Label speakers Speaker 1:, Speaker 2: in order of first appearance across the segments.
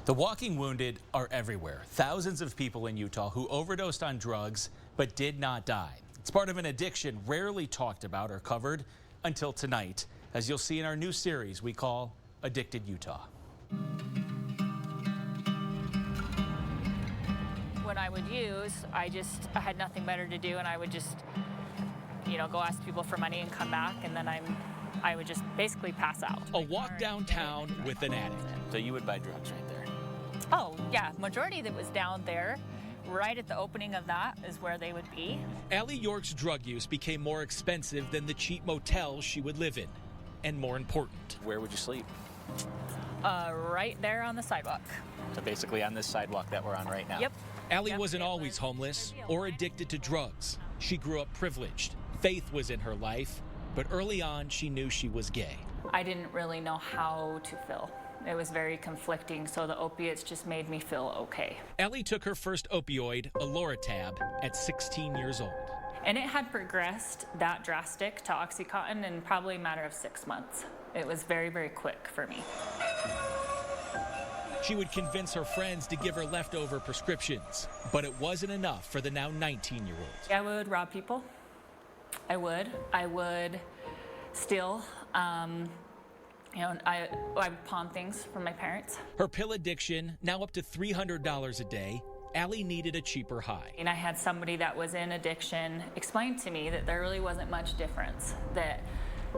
Speaker 1: The walking wounded are everywhere. Thousands of people in Utah who overdosed on drugs but did not die. It's part of an addiction rarely talked about or covered until tonight, as you'll see in our new series we call Addicted Utah.
Speaker 2: When I would use, I had nothing better to do, and I would just, go ask people for money and come back, and then I would just basically pass out.
Speaker 1: A walk downtown with an addict. So you would buy drugs right there?
Speaker 2: Oh, yeah. Majority that was down there, right at the opening of that is where they would be.
Speaker 1: Allie York's drug use became more expensive than the cheap motels she would live in. And more important. Where would you sleep?
Speaker 2: Right there on the sidewalk.
Speaker 1: So basically on this sidewalk that we're on right now?
Speaker 2: Yep.
Speaker 1: Allie wasn't always homeless or addicted to drugs. She grew up privileged. Faith was in her life, but early on she knew she was gay.
Speaker 2: I didn't really know how to feel. It was very conflicting, so the opiates just made me feel okay.
Speaker 1: Allie took her first opioid, a Loratab, at 16 years old.
Speaker 2: And it had progressed that drastic to Oxycontin in probably a matter of 6 months. It was very, very quick for me.
Speaker 1: She would convince her friends to give her leftover prescriptions, but it wasn't enough for the now 19-year-old.
Speaker 2: I would rob people. I would steal. I would pawn things from my parents.
Speaker 1: Her pill addiction, now up to $300 a day, Allie needed a cheaper high.
Speaker 2: And I had somebody that was in addiction explain to me that there really wasn't much difference, that,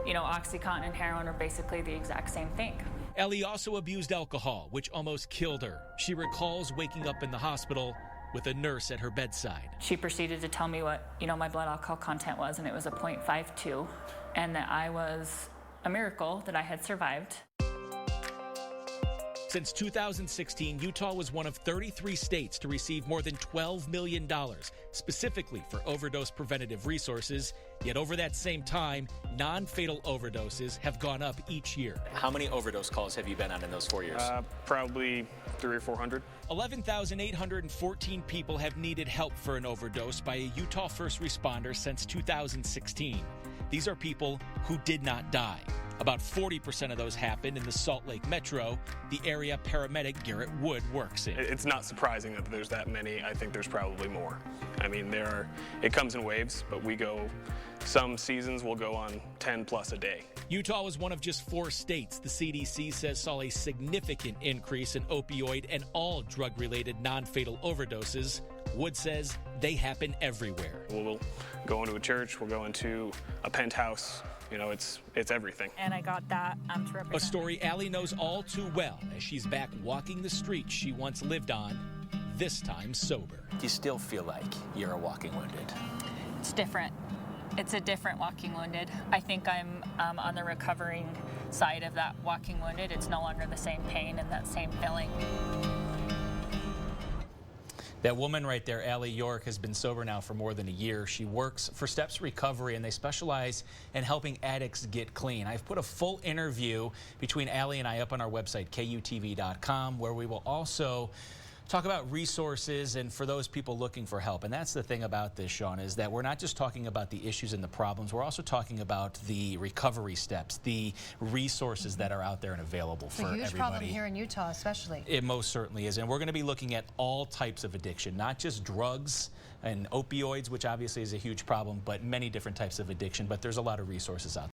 Speaker 2: Oxycontin and heroin are basically the exact same thing.
Speaker 1: Allie also abused alcohol, which almost killed her. She recalls waking up in the hospital with a nurse at her bedside.
Speaker 2: She proceeded to tell me what, my blood alcohol content was, and it was a 0.52, and that I was a miracle that I had survived.
Speaker 1: Since 2016, Utah was one of 33 states to receive more than $12 million, specifically for overdose preventative resources. Yet over that same time, non-fatal overdoses have gone up each year. How many overdose calls have you been on in those 4 years?
Speaker 3: Probably 300 or 400.
Speaker 1: 11,814 people have needed help for an overdose by a Utah first responder since 2016. These are people who did not die. About 40% of those happened in the Salt Lake Metro, the area paramedic Garrett Wood works in.
Speaker 3: It's not surprising that there's that many. I think there's probably more. I mean, it comes in waves, but some seasons we'll go on 10 plus a day.
Speaker 1: Utah was one of just 4 states the CDC says saw a significant increase in opioid and all drug-related non-fatal overdoses. Wood says they happen everywhere.
Speaker 3: We'll go into a church, we'll go into a penthouse. It's everything.
Speaker 2: And I got that to represent.
Speaker 1: A story Allie knows all too well as she's back walking the streets she once lived on, this time sober. Do you still feel like you're a walking wounded?
Speaker 2: It's different. It's a different walking wounded. I think I'm on the recovering side of that walking wounded. It's no longer the same pain and that same feeling.
Speaker 1: That woman right there, Allie York, has been sober now for more than a year. She works for Steps Recovery, and they specialize in helping addicts get clean. I've put a full interview between Allie and I up on our website, KUTV.com, where we will also talk about resources and for those people looking for help. And that's the thing about this, Sean, is that we're not just talking about the issues and the problems. We're also talking about the recovery steps, the resources that are out there and available for everybody.
Speaker 4: It's a huge problem here in Utah, especially.
Speaker 1: It most certainly is. And we're going to be looking at all types of addiction, not just drugs and opioids, which obviously is a huge problem, but many different types of addiction. But there's a lot of resources out there.